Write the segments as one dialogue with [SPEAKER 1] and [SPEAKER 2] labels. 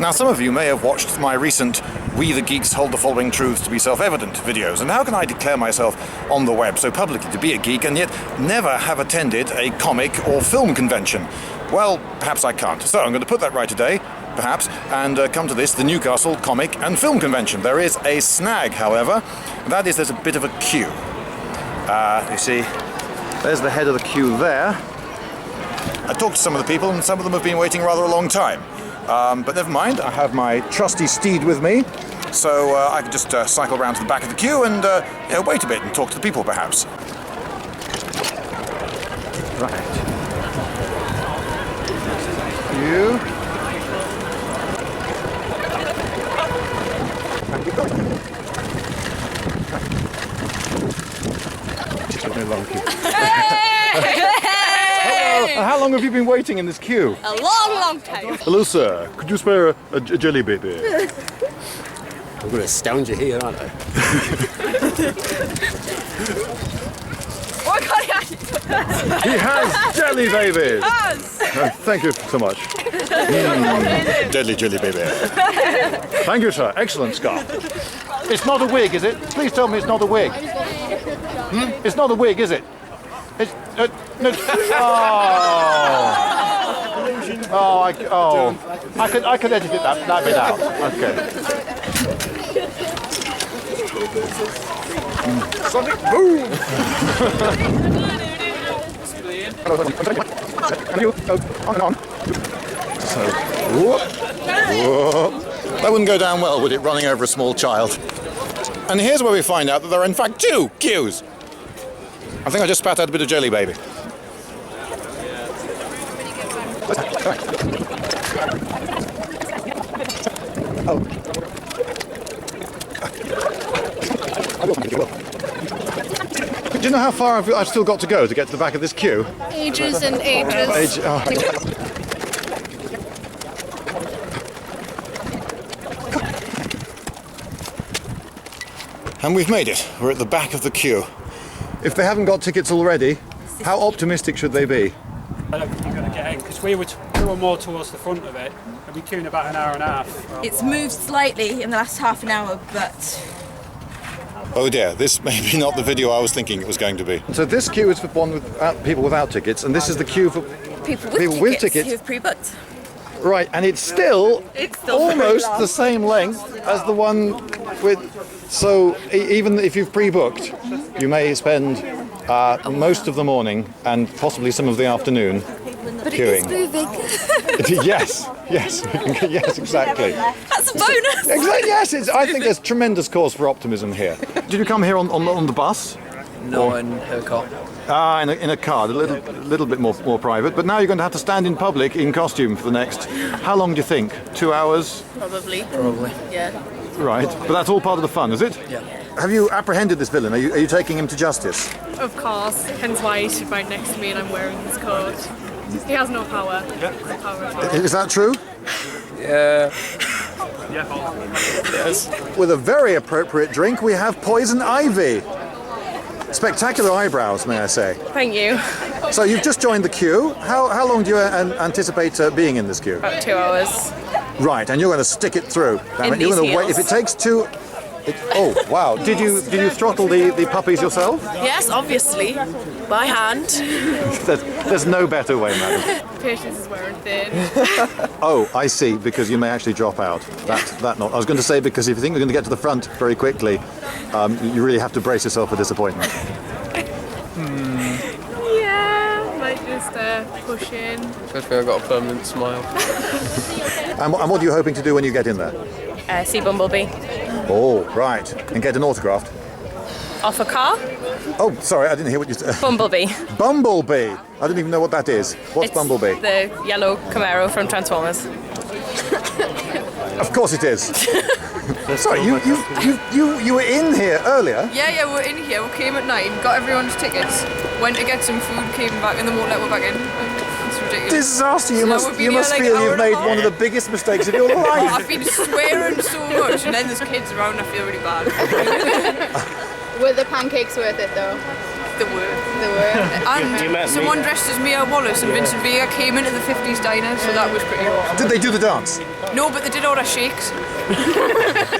[SPEAKER 1] Now, some of you may have watched my recent We the Geeks Hold the Following Truths to be Self-Evident videos, and how can I declare myself on the web so publicly to be a geek and yet never have attended a comic or film convention? Well, perhaps I can't. So I'm going to put that right today, perhaps, and come to this, the Newcastle Comic and Film Convention. There is a snag, however, and that is there's a bit of a queue. You see, there's the head of the queue there. I talked to some of the people, and some of them have been waiting rather a long time. But never mind, I have my trusty steed with me, so I can just cycle around to the back of the queue and wait a bit and talk to the people, perhaps. Right. Queue. How long have you been waiting in this queue?
[SPEAKER 2] A long time.
[SPEAKER 1] Hello, sir. Could you spare a jelly baby?
[SPEAKER 3] I'm going to astound you here, aren't I?
[SPEAKER 2] What kind of
[SPEAKER 1] He has jelly babies!
[SPEAKER 2] Yes.
[SPEAKER 1] Thank you so much. Deadly jelly baby. Thank you, sir. Excellent scarf. It's not a wig, is it? Please tell me it's not a wig. It's not a wig, is it? It's, no. I could edit it that bit out. Okay. Sonic boom! On. So, whoop. That wouldn't go down well, would it, running over a small child? And here's where we find out that there are in fact two queues. I think I just spat out a bit of jelly baby. Do you know how far I've still got to go to get to the back of this queue?
[SPEAKER 2] Ages and ages.
[SPEAKER 1] And we've made it. We're at the back of the queue. If they haven't got tickets already, how optimistic should they be?
[SPEAKER 4] I don't think you're going to get in, because we were more towards the front of it, and we queued about an hour and a half.
[SPEAKER 2] It's moved slightly in the last half an hour, but...
[SPEAKER 1] Oh dear, this may be not the video I was thinking it was going to be. So this queue is for people without tickets, and this is the queue for
[SPEAKER 2] people
[SPEAKER 1] with tickets
[SPEAKER 2] who've pre-booked.
[SPEAKER 1] Right, and it's still almost
[SPEAKER 2] very long.
[SPEAKER 1] the same length as the one with... So even if you've pre-booked, you may spend most of the morning and possibly some of the afternoon
[SPEAKER 2] But
[SPEAKER 1] queuing.
[SPEAKER 2] it is moving.
[SPEAKER 1] Yes, exactly.
[SPEAKER 2] That's a bonus.
[SPEAKER 1] Exactly, yes, I think there's tremendous cause for optimism here. Did you come here on the bus?
[SPEAKER 3] No, in her car.
[SPEAKER 1] In a car, a little bit more private. But now you're going to have to stand in public in costume for the next... How long do you think? 2 hours?
[SPEAKER 2] Probably. Yeah.
[SPEAKER 1] Right, but that's all part of the fun, is it?
[SPEAKER 3] Yeah.
[SPEAKER 1] Have you apprehended this villain? Are you taking him to justice?
[SPEAKER 5] Of course, hence why he's right next to me and I'm wearing his coat. He has no power. No power at all.
[SPEAKER 1] Is that true?
[SPEAKER 3] Yeah.
[SPEAKER 4] Yes.
[SPEAKER 1] With a very appropriate drink, we have poison ivy. Spectacular eyebrows, may I say.
[SPEAKER 5] Thank you.
[SPEAKER 1] So you've just joined the queue. How long do you anticipate being in this queue?
[SPEAKER 5] About 2 hours.
[SPEAKER 1] Right, and you're going to stick it through. Damn
[SPEAKER 5] In
[SPEAKER 1] it, you're
[SPEAKER 5] these
[SPEAKER 1] going to wait.
[SPEAKER 5] heels.
[SPEAKER 1] If it takes two... Oh, wow. Did you throttle the puppies yourself?
[SPEAKER 5] Yes, obviously. By hand.
[SPEAKER 1] There's no better way, madam.
[SPEAKER 5] Patience is wearing thin.
[SPEAKER 1] Oh, I see, because you may actually drop out. That not. I was going to say, because if you think you're going to get to the front very quickly, you really have to brace yourself for disappointment.
[SPEAKER 5] Yeah, might just push in.
[SPEAKER 3] Especially I've got a permanent smile.
[SPEAKER 1] And what are you hoping to do when you get in there?
[SPEAKER 5] See Bumblebee.
[SPEAKER 1] Oh, right. And get an autograph.
[SPEAKER 5] Off a car?
[SPEAKER 1] Oh, sorry, I didn't hear what you said.
[SPEAKER 5] Bumblebee.
[SPEAKER 1] Bumblebee. I don't even know what that is. What's
[SPEAKER 5] It's
[SPEAKER 1] Bumblebee?
[SPEAKER 5] the yellow Camaro from Transformers.
[SPEAKER 1] Of course it is. Sorry, you were in here earlier.
[SPEAKER 6] Yeah, we're in here. We came at 9, got everyone's tickets, went to get some food, came back, and then won't let us back in. It's ridiculous.
[SPEAKER 1] Disaster! You
[SPEAKER 6] So
[SPEAKER 1] must
[SPEAKER 6] we've been here like
[SPEAKER 1] feel
[SPEAKER 6] an hour
[SPEAKER 1] you've
[SPEAKER 6] and a
[SPEAKER 1] made
[SPEAKER 6] half.
[SPEAKER 1] one of the biggest mistakes of your life.
[SPEAKER 6] I've been swearing so much, and then there's kids around. I feel really bad.
[SPEAKER 7] Were the pancakes worth it though?
[SPEAKER 6] They were. And someone dressed as Mia Wallace and Vincent Vega came into the 50s diner, so that was pretty awesome.
[SPEAKER 1] Did they do the dance?
[SPEAKER 6] No, but they did order shakes.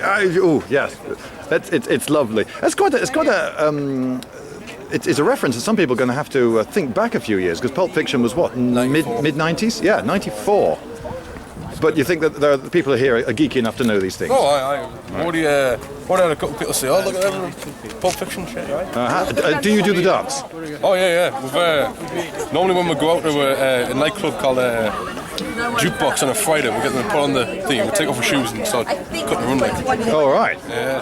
[SPEAKER 1] Oh yes, it's lovely. It's a reference that some people are going to have to think back a few years, because Pulp Fiction was what, mid 90s? Yeah, 94. But you think that the people here are geeky enough to know these things?
[SPEAKER 7] Oh, I already had a couple of people say, "Oh, look at that Pulp Fiction shit," right?
[SPEAKER 1] Do you do the dance?
[SPEAKER 7] Oh yeah. We've, normally when we go out to a nightclub called Jukebox on a Friday, we get them to put on the thing, we take off our shoes and start cutting the run like.
[SPEAKER 1] All right.
[SPEAKER 7] Yeah.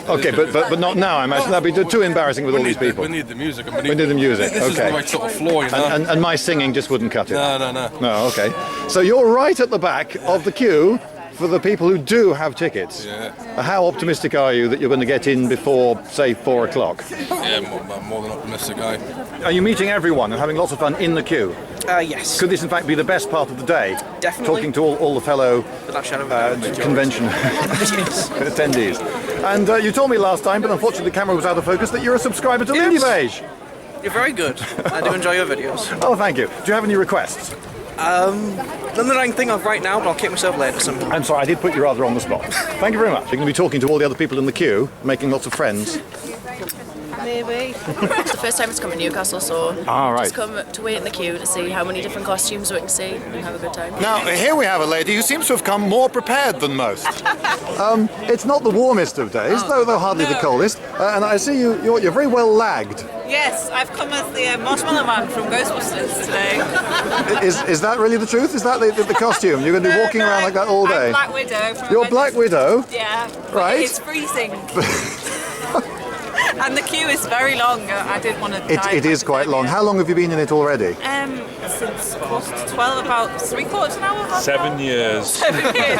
[SPEAKER 1] Okay, but not now. I imagine that'd be too embarrassing with all these people.
[SPEAKER 7] We need the music.
[SPEAKER 1] We need the music.
[SPEAKER 7] This is the
[SPEAKER 1] Okay.
[SPEAKER 7] right sort of floor, you know.
[SPEAKER 1] And my singing just wouldn't cut it.
[SPEAKER 7] No.
[SPEAKER 1] No. Okay. So you're right at the back of the queue for the people who do have tickets.
[SPEAKER 7] Yeah.
[SPEAKER 1] How optimistic are you that you're going to get in before, say, 4 o'clock?
[SPEAKER 7] Yeah, more than optimistic, guy.
[SPEAKER 1] Are you meeting everyone and having lots of fun in the queue?
[SPEAKER 8] Yes.
[SPEAKER 1] Could this, in fact, be the best part of the day?
[SPEAKER 8] Definitely.
[SPEAKER 1] Talking to all the fellow
[SPEAKER 8] Without shadow of a doubt.
[SPEAKER 1] convention attendees. And you told me last time, but unfortunately the camera was out of focus, that you're a subscriber to Lindy Beige.
[SPEAKER 8] You're very good. I do enjoy your videos.
[SPEAKER 1] Oh, thank you. Do you have any requests?
[SPEAKER 8] None that I can think of right now, but I'll kick myself later sometime.
[SPEAKER 1] I'm sorry, I did put you rather on the spot. Thank you very much. You're going to be talking to all the other people in the queue, making lots of friends.
[SPEAKER 2] Maybe. It's the first time it's come to Newcastle, so
[SPEAKER 1] Right.
[SPEAKER 2] just come to wait in the queue to see how many different costumes we can see and have a good time.
[SPEAKER 1] Now, here we have a lady who seems to have come more prepared than most. It's not the warmest of days, though hardly the coldest. And I see you're very well lagged.
[SPEAKER 9] Yes, I've come as the Marshmallow Man from Ghostbusters today.
[SPEAKER 1] Is that really the truth? Is that the costume? You're going to be walking around like that all day?
[SPEAKER 9] I'm Black Widow. From
[SPEAKER 1] You're Black Widow?
[SPEAKER 9] Yeah. but
[SPEAKER 1] Right.
[SPEAKER 9] It's freezing. And the queue is very long. I didn't want to die.
[SPEAKER 1] It is quite long. How long have you been in it already?
[SPEAKER 9] Since 12, about 3/4 an hour.
[SPEAKER 10] 7 years.
[SPEAKER 9] 7 years.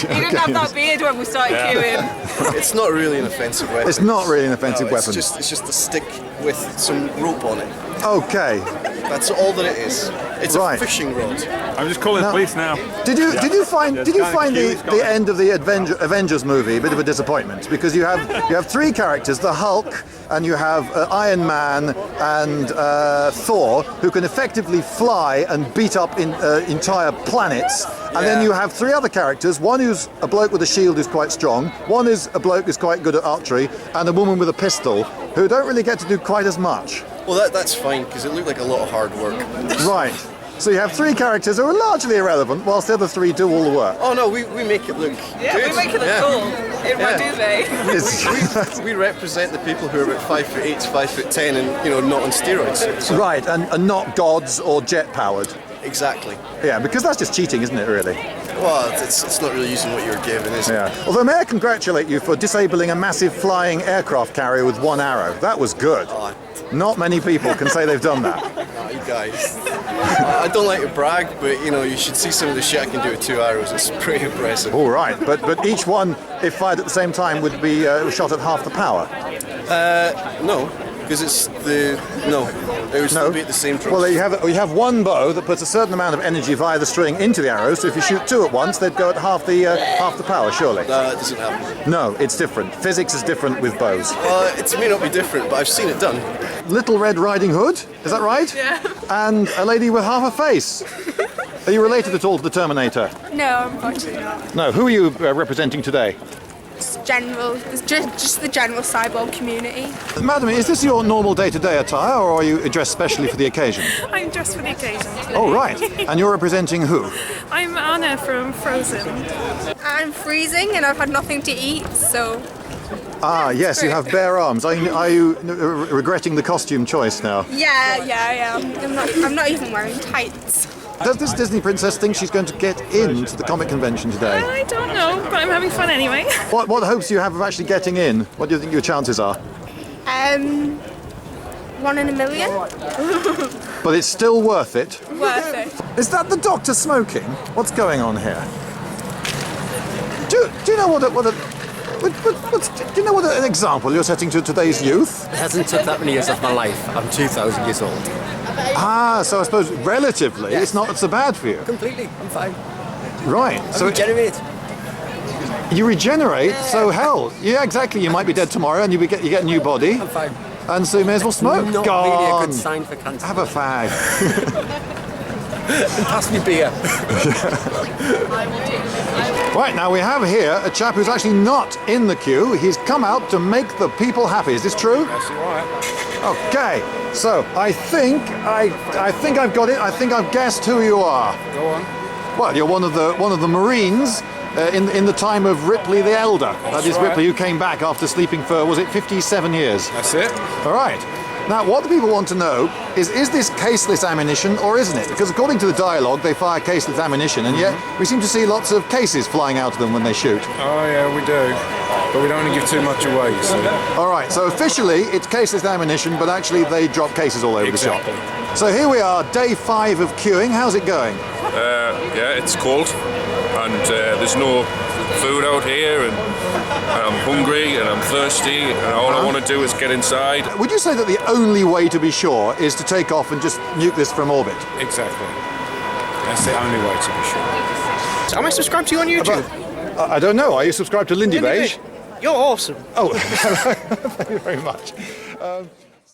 [SPEAKER 9] He didn't have that beard when we started queuing.
[SPEAKER 3] It's not really an offensive weapon.
[SPEAKER 1] It's not really an offensive
[SPEAKER 3] No,
[SPEAKER 1] weapon.
[SPEAKER 3] It's just a stick with some rope on it.
[SPEAKER 1] Okay.
[SPEAKER 3] That's all that it is. It's
[SPEAKER 1] Right.
[SPEAKER 3] a fishing rod.
[SPEAKER 10] I'm just calling the police now.
[SPEAKER 1] Did you find the end of the Avengers movie a bit of a disappointment? Because you have 3 characters: the Hulk, and you have Iron Man and Thor, who can effectively fly and beat up entire planets. And then you have 3 other characters: one who's a bloke with a shield who's quite strong, one is a bloke who's quite good at archery, and a woman with a pistol who don't really get to do quite as much.
[SPEAKER 3] Well, that's fine, because it looked like a lot of hard work.
[SPEAKER 1] Right. So you have 3 characters who are largely irrelevant, whilst the other 3 do all the work.
[SPEAKER 3] Oh no, we make it look
[SPEAKER 9] Yeah,
[SPEAKER 3] good.
[SPEAKER 9] we make it look cool in my duvet.
[SPEAKER 3] We represent the people who are about 5'8", 5'10", and not on steroids. So,
[SPEAKER 1] Right, and not gods or jet-powered.
[SPEAKER 3] exactly.
[SPEAKER 1] Yeah, because that's just cheating, isn't it, really?
[SPEAKER 3] Well, it's not really using what you're given, is it?
[SPEAKER 1] Yeah. Although may I congratulate you for disabling a massive flying aircraft carrier with 1 arrow. That was good. Not many people can say they've done that.
[SPEAKER 3] Oh, you guys. I don't like to brag, but you should see some of the shit I can do with 2 arrows. It's pretty impressive.
[SPEAKER 1] All right, but each one, if fired at the same time, would be shot at half the power.
[SPEAKER 3] No, because it would still be at the same thrust.
[SPEAKER 1] Well, you have 1 bow that puts a certain amount of energy via the string into the arrow. So if you shoot 2 at once, they'd go at half the power, surely.
[SPEAKER 3] No, that doesn't happen.
[SPEAKER 1] No, it's different. Physics is different with bows.
[SPEAKER 3] It may not be different, but I've seen it done.
[SPEAKER 1] Little Red Riding Hood, is that right?
[SPEAKER 6] Yeah.
[SPEAKER 1] And a lady with half a face. Are you related at all to the Terminator?
[SPEAKER 6] No, unfortunately not.
[SPEAKER 1] No. Who are you representing today?
[SPEAKER 6] Just the general cyborg community.
[SPEAKER 1] Madam, is this your normal day-to-day attire, or are you dressed specially for the occasion?
[SPEAKER 5] I'm dressed for the occasion today.
[SPEAKER 1] Oh, right. And you're representing who?
[SPEAKER 5] I'm Anna from Frozen.
[SPEAKER 6] I'm freezing and I've had nothing to eat, so
[SPEAKER 1] Ah, yes, you have bare arms. Are you regretting the costume choice now?
[SPEAKER 6] yeah. I'm not even wearing tights.
[SPEAKER 1] Does this Disney princess think she's going to get into the comic convention today?
[SPEAKER 5] I don't know, but I'm having fun anyway.
[SPEAKER 1] What hopes do you have of actually getting in? What do you think your chances are?
[SPEAKER 6] 1 in a million.
[SPEAKER 1] But it's still worth it.
[SPEAKER 6] Worth it.
[SPEAKER 1] Is that the doctor smoking? What's going on here? Do you know what an example you're setting to today's youth?
[SPEAKER 3] It hasn't took that many years of my life. I'm 2,000 years old.
[SPEAKER 1] Ah, so I suppose relatively it's not so bad for you.
[SPEAKER 3] Completely, I'm fine.
[SPEAKER 1] Right. So
[SPEAKER 3] regenerate.
[SPEAKER 1] you regenerate. So hell, yeah, exactly. You might be dead tomorrow, and you get a new body.
[SPEAKER 3] I'm fine.
[SPEAKER 1] and so you may as well smoke.
[SPEAKER 11] Not
[SPEAKER 1] Go
[SPEAKER 11] really
[SPEAKER 1] on.
[SPEAKER 11] a good sign for cancer.
[SPEAKER 1] Have a fag.
[SPEAKER 11] Pass me beer.
[SPEAKER 1] Right, now we have here a chap who's actually not in the queue. He's come out to make the people happy. Is this true?
[SPEAKER 10] That's right.
[SPEAKER 1] Okay, so I think I've got it. I think I've guessed who you are.
[SPEAKER 10] Go on.
[SPEAKER 1] Well, you're one of the Marines in the time of Ripley the Elder. That is
[SPEAKER 10] right.
[SPEAKER 1] Ripley who came back after sleeping for, was it 57 years?
[SPEAKER 10] That's it.
[SPEAKER 1] All right. Now, what the people want to know is this caseless ammunition or isn't it? Because according to the dialogue, they fire caseless ammunition, and yet we seem to see lots of cases flying out of them when they shoot.
[SPEAKER 10] Oh yeah, we do. But we don't want to give too much away, you see.
[SPEAKER 1] All right, so officially it's caseless ammunition, but actually they drop cases all over the shop. So here we are, day 5 of queuing. How's it going?
[SPEAKER 7] Yeah, it's cold, and there's no food out here, and I'm hungry and I'm thirsty, and all I want to do is get inside.
[SPEAKER 1] Would you say that the only way to be sure is to take off and just nuke this from orbit?
[SPEAKER 10] Exactly. That's the only way to be sure.
[SPEAKER 8] So am I subscribed to you on YouTube?
[SPEAKER 1] I don't know. Are you subscribed to Lindy Beige?
[SPEAKER 8] You're awesome.
[SPEAKER 1] Oh, thank you very much.